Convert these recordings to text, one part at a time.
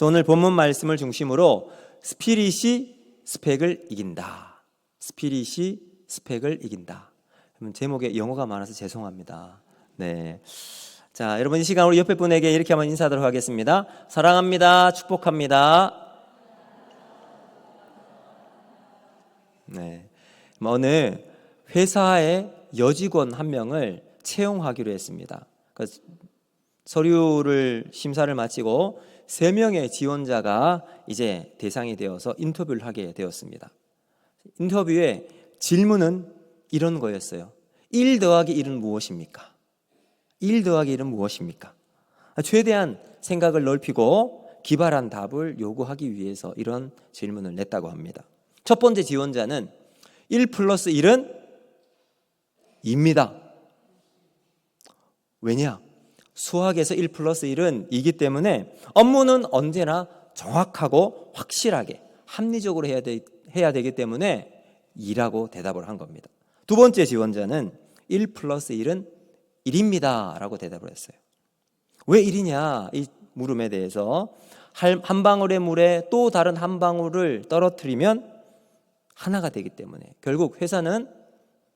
오늘 본문 말씀을 중심으로 스피릿이 스펙을 이긴다. 스피릿이 스펙을 이긴다. 제목에 영어가 많아서 죄송합니다. 네. 자, 여러분 이 시간 우리 옆에 분에게 이렇게 한번 인사하도록 하겠습니다. 사랑합니다. 축복합니다. 네. 어느 회사의 여직원 한 명을 채용하기로 했습니다. 그래서 서류를 심사를 마치고 3명의 지원자가 이제 대상이 되어서 인터뷰를 하게 되었습니다. 인터뷰의 질문은 이런 거였어요. 1 더하기 1은 무엇입니까? 1 더하기 1은 무엇입니까? 최대한 생각을 넓히고 기발한 답을 요구하기 위해서 이런 질문을 냈다고 합니다. 첫 번째 지원자는 1 플러스 1은 2입니다. 왜냐? 수학에서 1 플러스 1은 2이기 때문에 업무는 언제나 정확하고 확실하게 합리적으로 해야 되기 때문에 2라고 대답을 한 겁니다. 두 번째 지원자는 1 플러스 1은 1입니다 라고 대답을 했어요. 왜 1이냐? 이 물음에 대해서 한 방울의 물에 또 다른 한 방울을 떨어뜨리면 하나가 되기 때문에 결국 회사는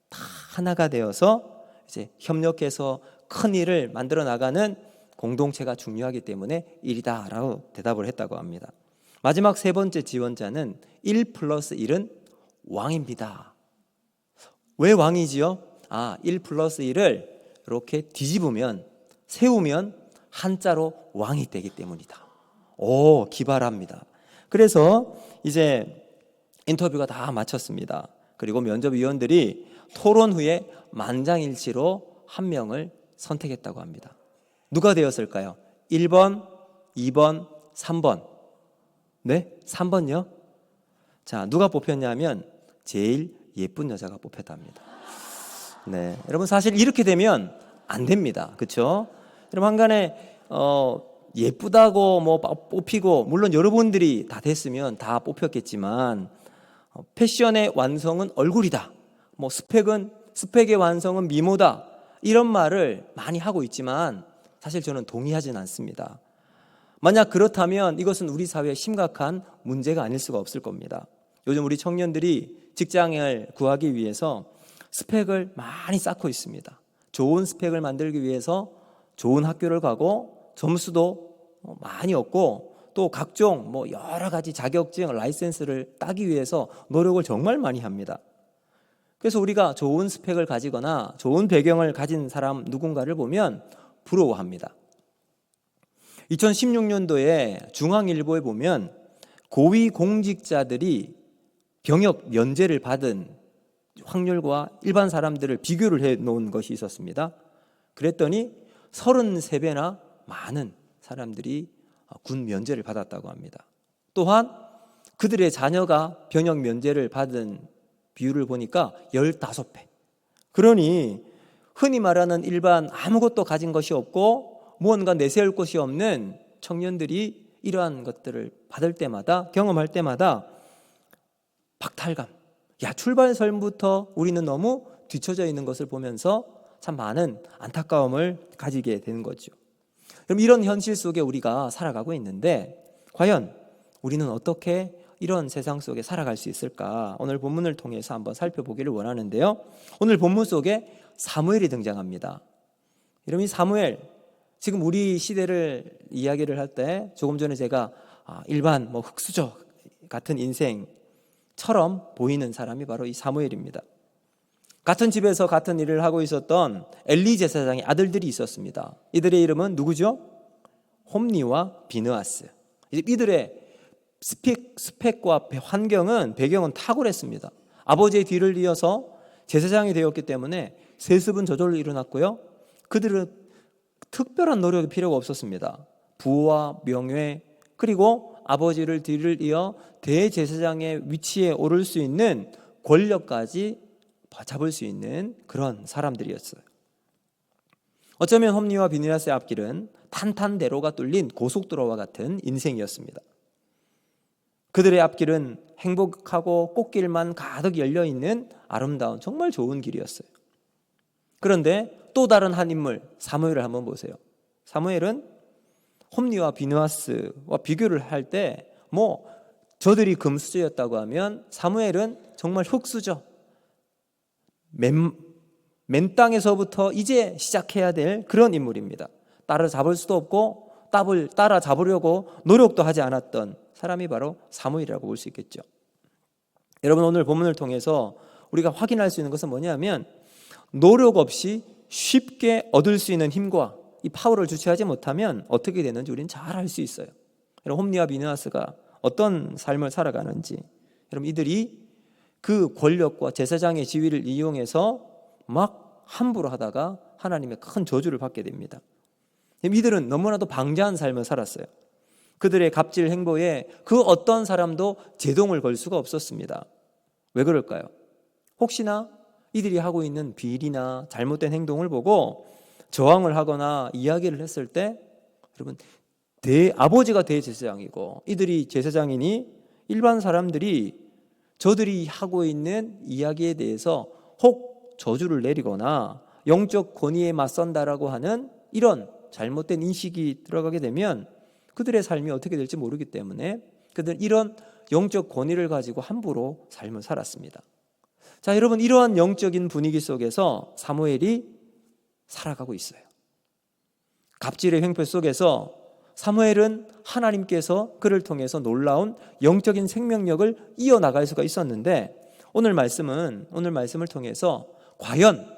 다 하나가 되어서 이제 협력해서 큰 일을 만들어 나가는 공동체가 중요하기 때문에 1이다 라고 대답을 했다고 합니다. 마지막 세 번째 지원자는 1 플러스 1은 왕입니다. 왜 왕이지요? 1 플러스 1을 이렇게 뒤집으면 세우면 한자로 왕이 되기 때문이다. 오, 기발합니다. 그래서 이제 인터뷰가 다 마쳤습니다. 그리고 면접위원들이 토론 후에 만장일치로 한 명을 선택했다고 합니다. 누가 되었을까요? 1번, 2번, 3번. 네? 3번요? 자, 누가 뽑혔냐면 제일 예쁜 여자가 뽑혔답니다. 네, 여러분 사실 이렇게 되면 안 됩니다. 그렇죠? 여러분 한간에 예쁘다고 뭐 뽑히고 물론 여러분들이 다 됐으면 다 뽑혔겠지만 패션의 완성은 얼굴이다. 뭐 스펙의 완성은 미모다. 이런 말을 많이 하고 있지만 사실 저는 동의하지는 않습니다. 만약 그렇다면 이것은 우리 사회에 심각한 문제가 아닐 수가 없을 겁니다. 요즘 우리 청년들이 직장을 구하기 위해서 스펙을 많이 쌓고 있습니다. 좋은 스펙을 만들기 위해서 좋은 학교를 가고 점수도 많이 얻고 또 각종 여러 가지 자격증, 라이센스를 따기 위해서 노력을 정말 많이 합니다. 그래서 우리가 좋은 스펙을 가지거나 좋은 배경을 가진 사람 누군가를 보면 부러워합니다. 2016년도에 중앙일보에 보면 고위공직자들이 병역 면제를 받은 확률과 일반 사람들을 비교를 해 놓은 것이 있었습니다. 그랬더니 33배나 많은 사람들이 군 면제를 받았다고 합니다. 또한 그들의 자녀가 병역 면제를 받은 비율을 보니까 15배. 그러니 흔히 말하는 일반 아무것도 가진 것이 없고 무언가 내세울 것이 없는 청년들이 이러한 것들을 받을 때마다 경험할 때마다 박탈감. 출발선부터 우리는 너무 뒤처져 있는 것을 보면서 참 많은 안타까움을 가지게 되는 거죠. 그럼 이런 현실 속에 우리가 살아가고 있는데 과연 우리는 어떻게 이런 세상 속에 살아갈 수 있을까? 오늘 본문을 통해서 한번 살펴보기를 원하는데요. 오늘 본문 속에 사무엘이 등장합니다. 여러분 이 사무엘 지금 우리 시대를 이야기를 할 때 조금 전에 제가 일반 흙수저 같은 인생처럼 보이는 사람이 바로 이 사무엘입니다. 같은 집에서 같은 일을 하고 있었던 엘리 제사장의 아들들이 있었습니다. 이들의 이름은 누구죠? 홈니와 비느하스. 이들의 스펙과 환경은 배경은 탁월했습니다. 아버지의 뒤를 이어서 제사장이 되었기 때문에 세습은 저절로 일어났고요. 그들은 특별한 노력이 필요가 없었습니다. 부와 명예 그리고 아버지를 뒤를 이어 대제사장의 위치에 오를 수 있는 권력까지 잡을 수 있는 그런 사람들이었어요. 어쩌면 홈니와 비느하스의 앞길은 탄탄대로가 뚫린 고속도로와 같은 인생이었습니다. 그들의 앞길은 행복하고 꽃길만 가득 열려있는 아름다운 정말 좋은 길이었어요. 그런데 또 다른 한 인물 사무엘을 한번 보세요. 사무엘은 홈리와 비느하스와 비교를 할 때 저들이 금수저였다고 하면 사무엘은 정말 흙수저, 맨 땅에서부터 이제 시작해야 될 그런 인물입니다. 따라잡을 수도 없고 따라잡으려고 노력도 하지 않았던 사람이 바로 사무엘이라고 볼 수 있겠죠. 여러분, 오늘 본문을 통해서 우리가 확인할 수 있는 것은 뭐냐면 노력 없이 쉽게 얻을 수 있는 힘과 이 파워를 주체하지 못하면 어떻게 되는지 우리는 잘 알 수 있어요. 여러분, 홈리와 비느하스가 어떤 삶을 살아가는지, 여러분, 이들이 그 권력과 제사장의 지위를 이용해서 막 함부로 하다가 하나님의 큰 저주를 받게 됩니다. 이들은 너무나도 방자한 삶을 살았어요. 그들의 갑질 행보에 그 어떤 사람도 제동을 걸 수가 없었습니다. 왜 그럴까요? 혹시나 이들이 하고 있는 비리나 잘못된 행동을 보고 저항을 하거나 이야기를 했을 때, 여러분, 아버지가 대제사장이고 이들이 제사장이니 일반 사람들이 저들이 하고 있는 이야기에 대해서 혹 저주를 내리거나 영적 권위에 맞선다라고 하는 이런 잘못된 인식이 들어가게 되면 그들의 삶이 어떻게 될지 모르기 때문에 그들은 이런 영적 권위를 가지고 함부로 삶을 살았습니다. 자, 여러분, 이러한 영적인 분위기 속에서 사무엘이 살아가고 있어요. 갑질의 횡포 속에서 사무엘은 하나님께서 그를 통해서 놀라운 영적인 생명력을 이어나갈 수가 있었는데, 오늘 말씀을 통해서 과연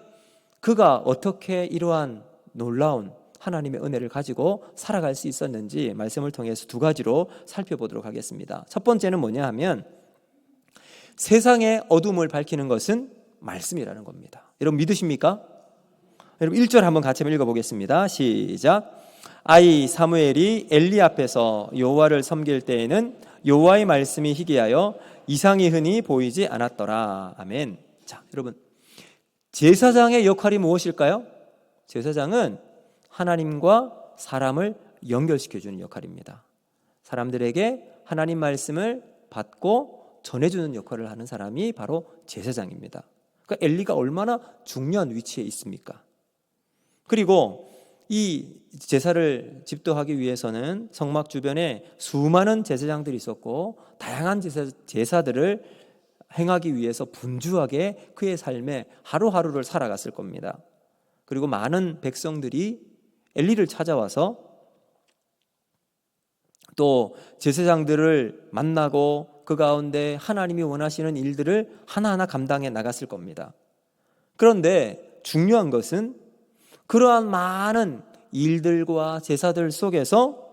그가 어떻게 이러한 놀라운 하나님의 은혜를 가지고 살아갈 수 있었는지 말씀을 통해서 두 가지로 살펴보도록 하겠습니다. 첫 번째는 뭐냐 하면 세상의 어둠을 밝히는 것은 말씀이라는 겁니다. 여러분, 믿으십니까? 여러분, 1절 한번 같이 한번 읽어보겠습니다. 시작. 아이 사무엘이 엘리 앞에서 여호와를 섬길 때에는 여호와의 말씀이 희귀하여 이상이 흔히 보이지 않았더라. 아멘. 자, 여러분, 제사장의 역할이 무엇일까요? 제사장은 하나님과 사람을 연결시켜주는 역할입니다. 사람들에게 하나님 말씀을 받고 전해주는 역할을 하는 사람이 바로 제사장입니다. 그러니까 엘리가 얼마나 중요한 위치에 있습니까? 그리고 이 제사를 집도하기 위해서는 성막 주변에 수많은 제사장들이 있었고 다양한 제사들을 행하기 위해서 분주하게 그의 삶에 하루하루를 살아갔을 겁니다. 그리고 많은 백성들이 엘리를 찾아와서 또 제사장들을 만나고 그 가운데 하나님이 원하시는 일들을 하나하나 감당해 나갔을 겁니다. 그런데 중요한 것은 그러한 많은 일들과 제사들 속에서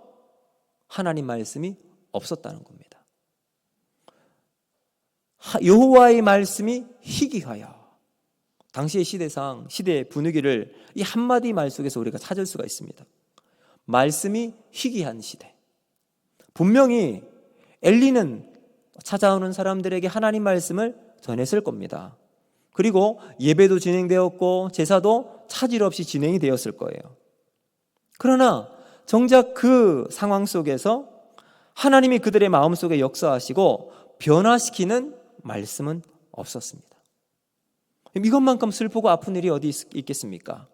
하나님 말씀이 없었다는 겁니다. 여호와의 말씀이 희귀하여, 당시의 시대상 시대의 분위기를 이 한마디 말 속에서 우리가 찾을 수가 있습니다. 말씀이 희귀한 시대. 분명히 엘리는 찾아오는 사람들에게 하나님 말씀을 전했을 겁니다. 그리고 예배도 진행되었고 제사도 차질 없이 진행이 되었을 거예요. 그러나 정작 그 상황 속에서 하나님이 그들의 마음속에 역사하시고 변화시키는 말씀은 없었습니다. 이것만큼 슬프고 아픈 일이 어디 있겠습니까?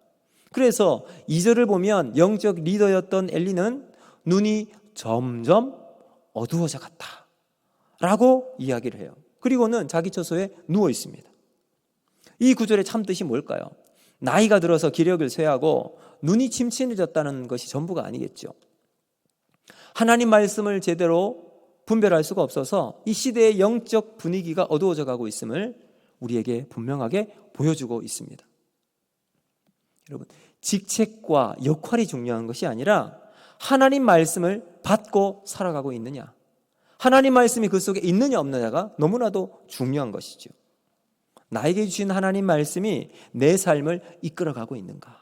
그래서 2절을 보면 영적 리더였던 엘리는 눈이 점점 어두워져 갔다 라고 이야기를 해요. 그리고는 자기 처소에 누워 있습니다. 이 구절의 참뜻이 뭘까요? 나이가 들어서 기력을 쇠하고 눈이 침침해졌다는 것이 전부가 아니겠죠. 하나님 말씀을 제대로 분별할 수가 없어서 이 시대의 영적 분위기가 어두워져 가고 있음을 우리에게 분명하게 보여주고 있습니다. 여러분, 직책과 역할이 중요한 것이 아니라 하나님 말씀을 받고 살아가고 있느냐, 하나님 말씀이 그 속에 있느냐 없느냐가 너무나도 중요한 것이죠. 나에게 주신 하나님 말씀이 내 삶을 이끌어가고 있는가?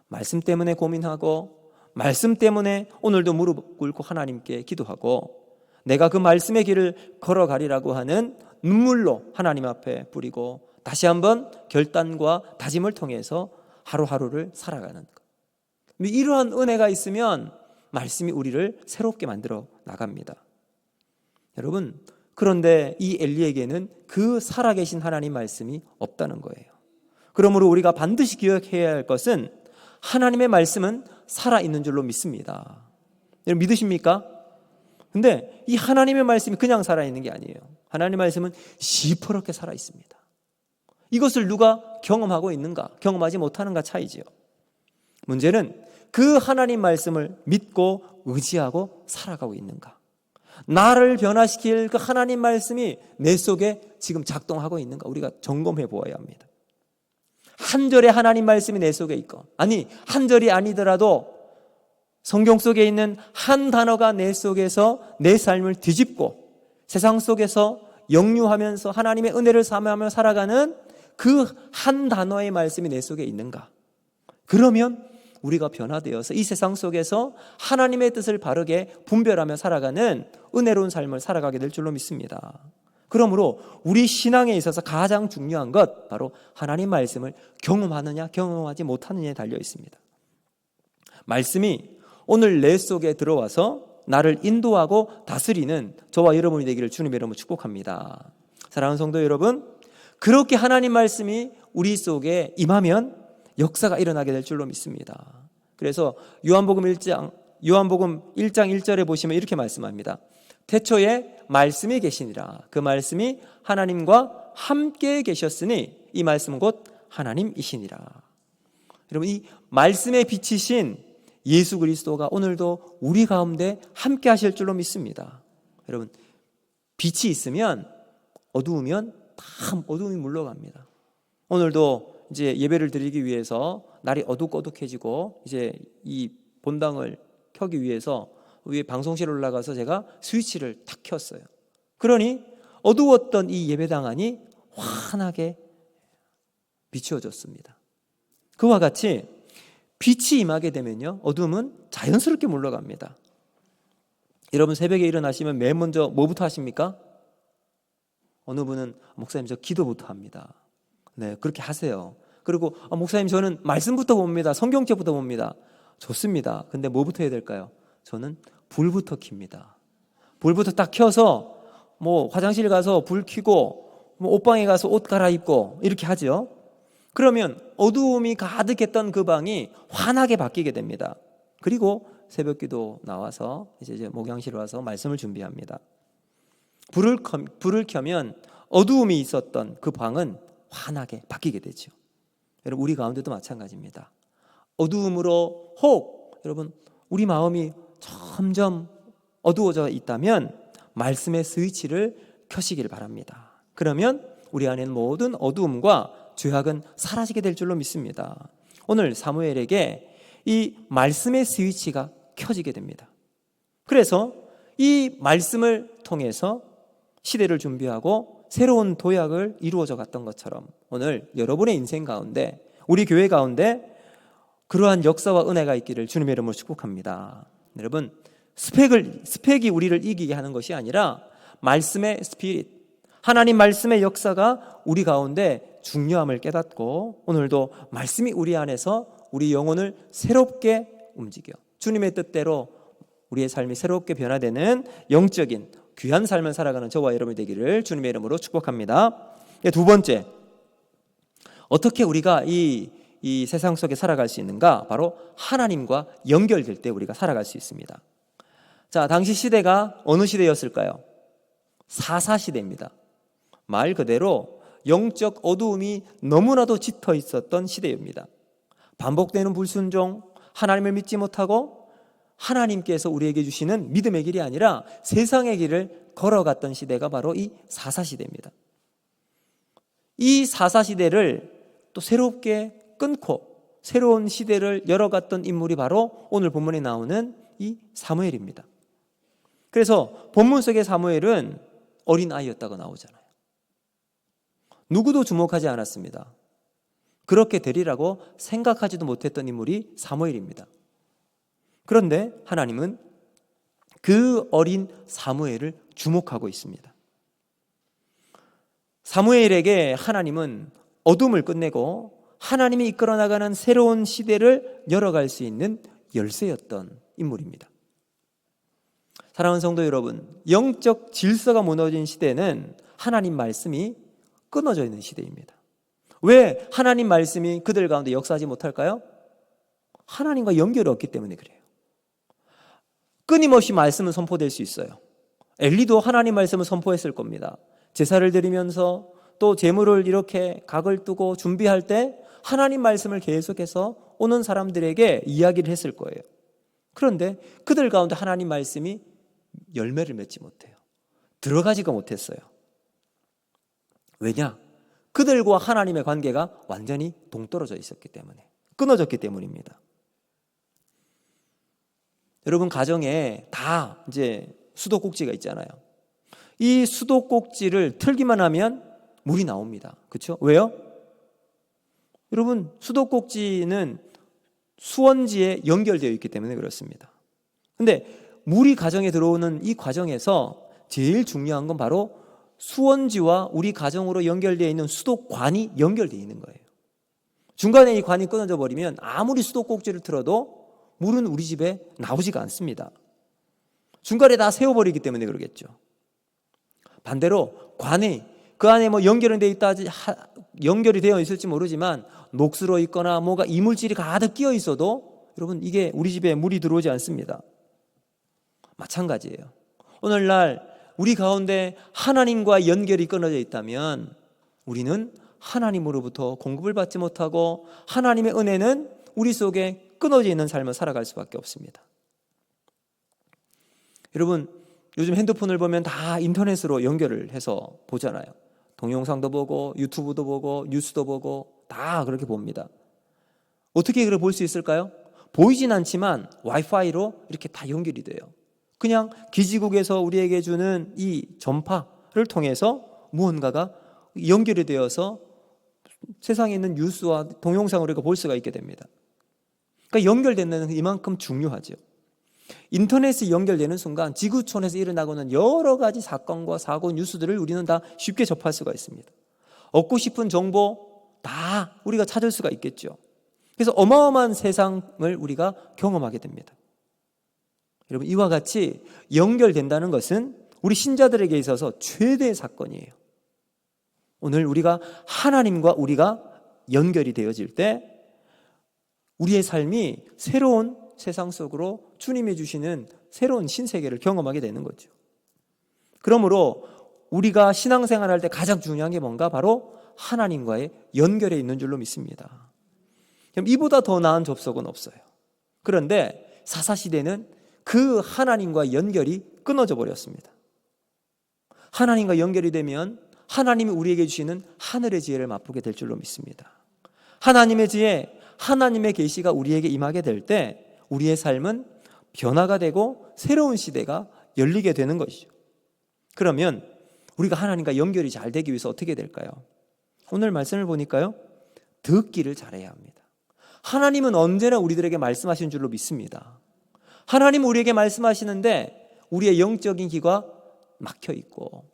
말씀 때문에 고민하고 말씀 때문에 오늘도 무릎 꿇고 하나님께 기도하고 내가 그 말씀의 길을 걸어가리라고 하는 눈물로 하나님 앞에 뿌리고 다시 한번 결단과 다짐을 통해서 하루하루를 살아가는 것. 이러한 은혜가 있으면 말씀이 우리를 새롭게 만들어 나갑니다. 여러분, 그런데 이 엘리에게는 그 살아계신 하나님 말씀이 없다는 거예요. 그러므로 우리가 반드시 기억해야 할 것은 하나님의 말씀은 살아있는 줄로 믿습니다. 여러분 믿으십니까? 근데 이 하나님의 말씀이 그냥 살아있는 게 아니에요. 하나님의 말씀은 시퍼렇게 살아있습니다. 이것을 누가 경험하고 있는가, 경험하지 못하는가 차이지요. 문제는 그 하나님 말씀을 믿고 의지하고 살아가고 있는가, 나를 변화시킬 그 하나님 말씀이 내 속에 지금 작동하고 있는가, 우리가 점검해 보아야 합니다. 한 절의 하나님 말씀이 내 속에 있고, 아니 한 절이 아니더라도 성경 속에 있는 한 단어가 내 속에서 내 삶을 뒤집고 세상 속에서 역류하면서 하나님의 은혜를 사모하며 살아가는 그 한 단어의 말씀이 내 속에 있는가, 그러면 우리가 변화되어서 이 세상 속에서 하나님의 뜻을 바르게 분별하며 살아가는 은혜로운 삶을 살아가게 될 줄로 믿습니다. 그러므로 우리 신앙에 있어서 가장 중요한 것, 바로 하나님 말씀을 경험하느냐 경험하지 못하느냐에 달려 있습니다. 말씀이 오늘 내 속에 들어와서 나를 인도하고 다스리는 저와 여러분이 되기를 주님의 이름으로 축복합니다. 사랑하는 성도 여러분, 그렇게 하나님 말씀이 우리 속에 임하면 역사가 일어나게 될 줄로 믿습니다. 그래서 요한복음 1장 1절에 보시면 이렇게 말씀합니다. 태초에 말씀이 계시니라. 그 말씀이 하나님과 함께 계셨으니 이 말씀은 곧 하나님이시니라. 여러분, 이 말씀에 비치신 예수 그리스도가 오늘도 우리 가운데 함께 하실 줄로 믿습니다. 여러분, 빛이 있으면 어두우면 다 어두움이 물러갑니다. 오늘도 이제 예배를 드리기 위해서 날이 어둑어둑해지고 이제 이 본당을 켜기 위해서 위에 방송실에 올라가서 제가 스위치를 탁 켰어요. 그러니 어두웠던 이 예배당 안이 환하게 비추어졌습니다. 그와 같이 빛이 임하게 되면요, 어둠은 자연스럽게 물러갑니다. 여러분, 새벽에 일어나시면 맨 먼저 뭐부터 하십니까? 어느 분은 목사님 저 기도부터 합니다. 네, 그렇게 하세요. 그리고 목사님 저는 말씀부터 봅니다. 성경책부터 봅니다. 좋습니다. 근데 뭐부터 해야 될까요? 저는 불부터 켭니다. 불부터 딱 켜서 뭐 화장실 가서 불 켜고 뭐 옷방에 가서 옷 갈아입고 이렇게 하죠. 그러면 어두움이 가득했던 그 방이 환하게 바뀌게 됩니다. 그리고 새벽기도 나와서 이제 목양실에 와서 말씀을 준비합니다. 불을 켜면 어두움이 있었던 그 방은 환하게 바뀌게 되죠. 여러분, 우리 가운데도 마찬가지입니다. 어두움으로 혹 여러분 우리 마음이 점점 어두워져 있다면 말씀의 스위치를 켜시길 바랍니다. 그러면 우리 안에 모든 어두움과 죄악은 사라지게 될 줄로 믿습니다. 오늘 사무엘에게 이 말씀의 스위치가 켜지게 됩니다. 그래서 이 말씀을 통해서 시대를 준비하고 새로운 도약을 이루어져 갔던 것처럼 오늘 여러분의 인생 가운데, 우리 교회 가운데 그러한 역사와 은혜가 있기를 주님의 이름으로 축복합니다. 여러분, 스펙이 우리를 이기게 하는 것이 아니라 말씀의 스피릿, 하나님 말씀의 역사가 우리 가운데 중요함을 깨닫고 오늘도 말씀이 우리 안에서 우리 영혼을 새롭게 움직여 주님의 뜻대로 우리의 삶이 새롭게 변화되는 영적인 귀한 삶을 살아가는 저와 여러분이 되기를 주님의 이름으로 축복합니다. 두 번째, 어떻게 우리가 이 세상 속에 살아갈 수 있는가? 바로 하나님과 연결될 때 우리가 살아갈 수 있습니다. 자, 당시 시대가 어느 시대였을까요? 사사시대입니다. 말 그대로 영적 어두움이 너무나도 짙어 있었던 시대입니다. 반복되는 불순종, 하나님을 믿지 못하고 하나님께서 우리에게 주시는 믿음의 길이 아니라 세상의 길을 걸어갔던 시대가 바로 이 사사시대입니다. 이 사사시대를 또 새롭게 끊고 새로운 시대를 열어갔던 인물이 바로 오늘 본문에 나오는 이 사무엘입니다. 그래서 본문 속의 사무엘은 어린아이였다고 나오잖아요. 누구도 주목하지 않았습니다. 그렇게 되리라고 생각하지도 못했던 인물이 사무엘입니다. 그런데 하나님은 그 어린 사무엘을 주목하고 있습니다. 사무엘에게 하나님은 어둠을 끝내고 하나님이 이끌어 나가는 새로운 시대를 열어갈 수 있는 열쇠였던 인물입니다. 사랑하는 성도 여러분, 영적 질서가 무너진 시대는 하나님 말씀이 끊어져 있는 시대입니다. 왜 하나님 말씀이 그들 가운데 역사하지 못할까요? 하나님과 연결이 없기 때문에 그래요. 끊임없이 말씀은 선포될 수 있어요. 엘리도 하나님 말씀을 선포했을 겁니다. 제사를 드리면서 또 제물을 이렇게 각을 두고 준비할 때 하나님 말씀을 계속해서 오는 사람들에게 이야기를 했을 거예요. 그런데 그들 가운데 하나님 말씀이 열매를 맺지 못해요. 들어가지가 못했어요. 왜냐? 그들과 하나님의 관계가 완전히 동떨어져 있었기 때문에, 끊어졌기 때문입니다. 여러분 가정에 다 이제 수도꼭지가 있잖아요. 이 수도꼭지를 틀기만 하면 물이 나옵니다. 그렇죠? 왜요? 여러분 수도꼭지는 수원지에 연결되어 있기 때문에 그렇습니다. 근데 물이 가정에 들어오는 이 과정에서 제일 중요한 건 바로 수원지와 우리 가정으로 연결되어 있는 수도관이 연결되어 있는 거예요. 중간에 이 관이 끊어져 버리면 아무리 수도꼭지를 틀어도 물은 우리 집에 나오지가 않습니다. 중간에 다 세워버리기 때문에 그러겠죠. 반대로 관이 그 안에 뭐 연결이 되어 있을지 모르지만 녹슬어 있거나 뭐가 이물질이 가득 끼어 있어도 여러분 이게 우리 집에 물이 들어오지 않습니다. 마찬가지예요. 오늘날 우리 가운데 하나님과 연결이 끊어져 있다면 우리는 하나님으로부터 공급을 받지 못하고 하나님의 은혜는 우리 속에 끊어져 있는 삶을 살아갈 수밖에 없습니다. 여러분 요즘 핸드폰을 보면 다 인터넷으로 연결을 해서 보잖아요. 동영상도 보고 유튜브도 보고 뉴스도 보고 다 그렇게 봅니다. 어떻게 그걸 볼 수 있을까요? 보이진 않지만 와이파이로 이렇게 다 연결이 돼요. 그냥 기지국에서 우리에게 주는 이 전파를 통해서 무언가가 연결이 되어서 세상에 있는 뉴스와 동영상을 우리가 볼 수가 있게 됩니다. 그러니까 연결되는 이만큼 중요하죠. 인터넷이 연결되는 순간 지구촌에서 일어나고는 여러 가지 사건과 사고, 뉴스들을 우리는 다 쉽게 접할 수가 있습니다. 얻고 싶은 정보 다 우리가 찾을 수가 있겠죠. 그래서 어마어마한 세상을 우리가 경험하게 됩니다. 여러분 이와 같이 연결된다는 것은 우리 신자들에게 있어서 최대의 사건이에요. 오늘 우리가 하나님과 우리가 연결이 되어질 때 우리의 삶이 새로운 세상 속으로 주님이 주시는 새로운 신세계를 경험하게 되는 거죠. 그러므로 우리가 신앙생활할 때 가장 중요한 게 뭔가 바로 하나님과의 연결에 있는 줄로 믿습니다. 이보다 더 나은 접속은 없어요. 그런데 사사시대는 그 하나님과 연결이 끊어져 버렸습니다. 하나님과 연결이 되면 하나님이 우리에게 주시는 하늘의 지혜를 맛보게 될 줄로 믿습니다. 하나님의 지혜, 하나님의 계시가 우리에게 임하게 될 때 우리의 삶은 변화가 되고 새로운 시대가 열리게 되는 것이죠. 그러면 우리가 하나님과 연결이 잘 되기 위해서 어떻게 될까요? 오늘 말씀을 보니까요, 듣기를 잘해야 합니다. 하나님은 언제나 우리들에게 말씀하시는 줄로 믿습니다. 하나님은 우리에게 말씀하시는데 우리의 영적인 귀가 막혀 있고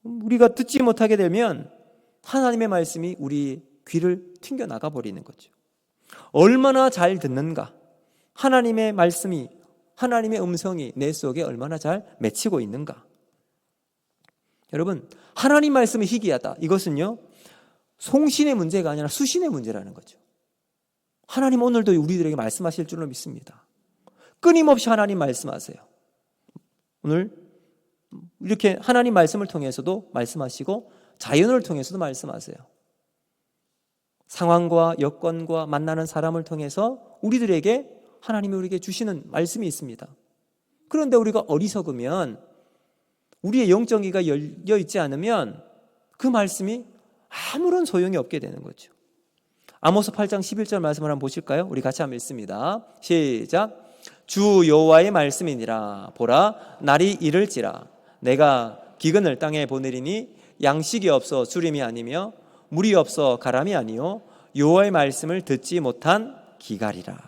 우리가 듣지 못하게 되면 하나님의 말씀이 우리 귀를 튕겨나가 버리는 거죠. 얼마나 잘 듣는가? 하나님의 말씀이, 하나님의 음성이 내 속에 얼마나 잘 맺히고 있는가? 여러분, 하나님 말씀이 희귀하다. 이것은요, 송신의 문제가 아니라 수신의 문제라는 거죠. 하나님 오늘도 우리들에게 말씀하실 줄로 믿습니다. 끊임없이 하나님 말씀하세요. 오늘 이렇게 하나님 말씀을 통해서도 말씀하시고 자연을 통해서도 말씀하세요. 상황과 여건과 만나는 사람을 통해서 우리들에게 하나님이 우리에게 주시는 말씀이 있습니다. 그런데 우리가 어리석으면 우리의 영적이가 열려 있지 않으면 그 말씀이 아무런 소용이 없게 되는 거죠. 아모스 8장 11절 말씀을 한번 보실까요? 우리 같이 한번 읽습니다. 시작. 주 여호와의 말씀이니라. 보라, 날이 이를지라. 내가 기근을 땅에 보내리니 양식이 없어 주림이 아니며 물이 없어 가람이 아니요 여호와의 말씀을 듣지 못한 기갈이라.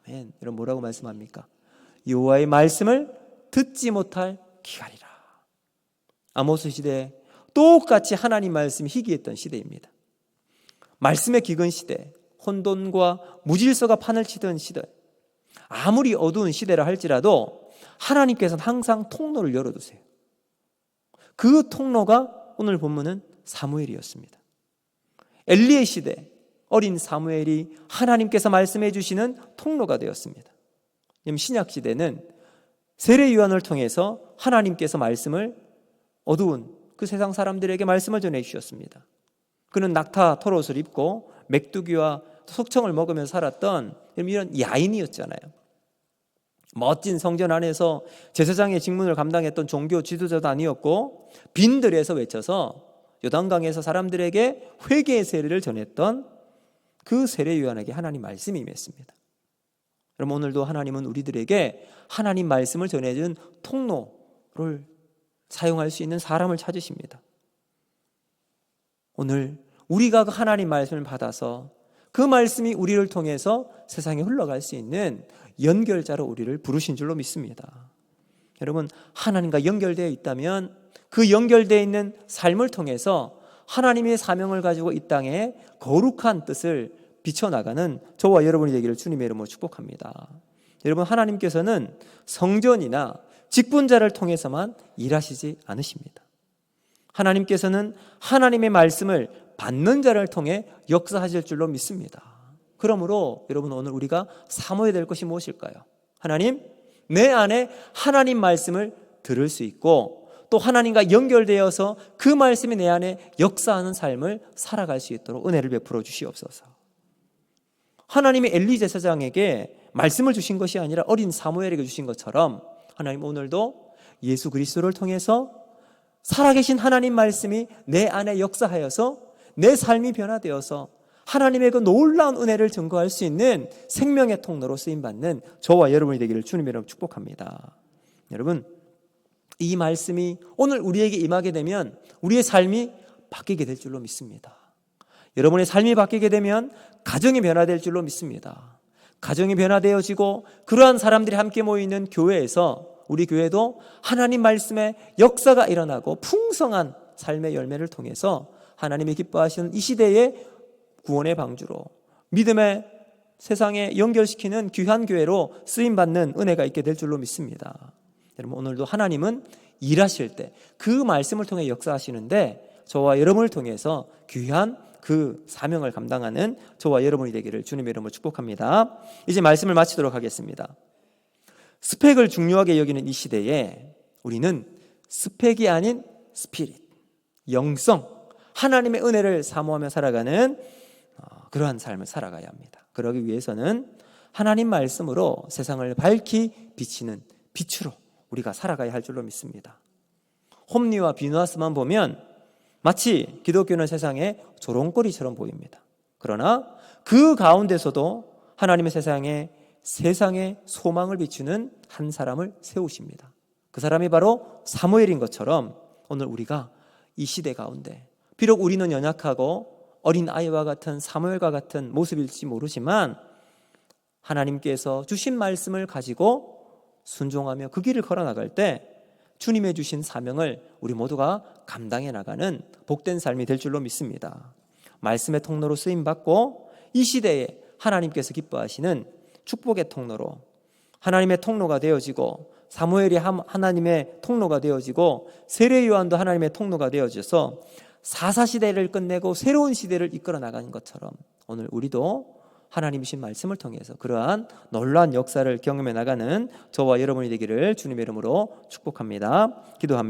아멘. 이런 뭐라고 말씀합니까? 여호와의 말씀을 듣지 못할 기갈이라. 아모스 시대 똑같이 하나님 말씀이 희귀했던 시대입니다. 말씀의 기근 시대, 혼돈과 무질서가 판을 치던 시대, 아무리 어두운 시대라 할지라도 하나님께서는 항상 통로를 열어두세요. 그 통로가 오늘 본문은 사무엘이었습니다. 엘리의 시대, 어린 사무엘이 하나님께서 말씀해 주시는 통로가 되었습니다. 신약 시대는 세례 요한을 통해서 하나님께서 말씀을 어두운 그 세상 사람들에게 말씀을 전해 주셨습니다. 그는 낙타 털옷을 입고 메뚜기와 속청을 먹으면서 살았던 이런 야인이었잖아요. 멋진 성전 안에서 제사장의 직분을 감당했던 종교 지도자도 아니었고, 빈들에서 외쳐서 요단강에서 사람들에게 회개의 세례를 전했던 그 세례 요한에게 하나님 말씀이 임했습니다. 여러분, 오늘도 하나님은 우리들에게 하나님 말씀을 전해준 통로를 사용할 수 있는 사람을 찾으십니다. 오늘 우리가 그 하나님 말씀을 받아서 그 말씀이 우리를 통해서 세상에 흘러갈 수 있는 연결자로 우리를 부르신 줄로 믿습니다. 여러분, 하나님과 연결되어 있다면 그 연결되어 있는 삶을 통해서 하나님의 사명을 가지고 이 땅에 거룩한 뜻을 비춰나가는 저와 여러분이 되기를 주님의 이름으로 축복합니다. 여러분, 하나님께서는 성전이나 직분자를 통해서만 일하시지 않으십니다. 하나님께서는 하나님의 말씀을 받는 자를 통해 역사하실 줄로 믿습니다. 그러므로 여러분, 오늘 우리가 사모해야 될 것이 무엇일까요? 하나님, 내 안에 하나님 말씀을 들을 수 있고 또 하나님과 연결되어서 그 말씀이 내 안에 역사하는 삶을 살아갈 수 있도록 은혜를 베풀어 주시옵소서. 하나님이 엘리 제사장에게 말씀을 주신 것이 아니라 어린 사무엘에게 주신 것처럼 하나님, 오늘도 예수 그리스도를 통해서 살아계신 하나님 말씀이 내 안에 역사하여서 내 삶이 변화되어서 하나님의 그 놀라운 은혜를 증거할 수 있는 생명의 통로로 쓰임받는 저와 여러분이 되기를 주님의 이름으로 축복합니다. 여러분, 이 말씀이 오늘 우리에게 임하게 되면 우리의 삶이 바뀌게 될 줄로 믿습니다. 여러분의 삶이 바뀌게 되면 가정이 변화될 줄로 믿습니다. 가정이 변화되어지고 그러한 사람들이 함께 모이는 교회에서 우리 교회도 하나님 말씀의 역사가 일어나고 풍성한 삶의 열매를 통해서 하나님이 기뻐하시는 이 시대의 구원의 방주로 믿음의 세상에 연결시키는 귀한 교회로 쓰임받는 은혜가 있게 될 줄로 믿습니다. 여러분, 오늘도 하나님은 일하실 때 그 말씀을 통해 역사하시는데 저와 여러분을 통해서 귀한 그 사명을 감당하는 저와 여러분이 되기를 주님의 이름으로 축복합니다. 이제 말씀을 마치도록 하겠습니다. 스펙을 중요하게 여기는 이 시대에 우리는 스펙이 아닌 스피릿, 영성, 하나님의 은혜를 사모하며 살아가는 그러한 삶을 살아가야 합니다. 그러기 위해서는 하나님 말씀으로 세상을 밝히 비치는 빛으로 우리가 살아가야 할 줄로 믿습니다. 홈리와 비누아스만 보면 마치 기독교는 세상에 조롱거리처럼 보입니다. 그러나 그 가운데서도 하나님의 세상에 소망을 비추는 한 사람을 세우십니다. 그 사람이 바로 사무엘인 것처럼 오늘 우리가 이 시대 가운데 비록 우리는 연약하고 어린 아이와 같은 사무엘과 같은 모습일지 모르지만 하나님께서 주신 말씀을 가지고 순종하며 그 길을 걸어나갈 때 주님의 주신 사명을 우리 모두가 감당해 나가는 복된 삶이 될 줄로 믿습니다. 말씀의 통로로 쓰임받고 이 시대에 하나님께서 기뻐하시는 축복의 통로로 하나님의 통로가 되어지고 사무엘이 하나님의 통로가 되어지고 세례 요한도 하나님의 통로가 되어져서 사사시대를 끝내고 새로운 시대를 이끌어 나가는 것처럼 오늘 우리도 하나님이신 말씀을 통해서 그러한 놀라운 역사를 경험해 나가는 저와 여러분이 되기를 주님의 이름으로 축복합니다. 기도합니다.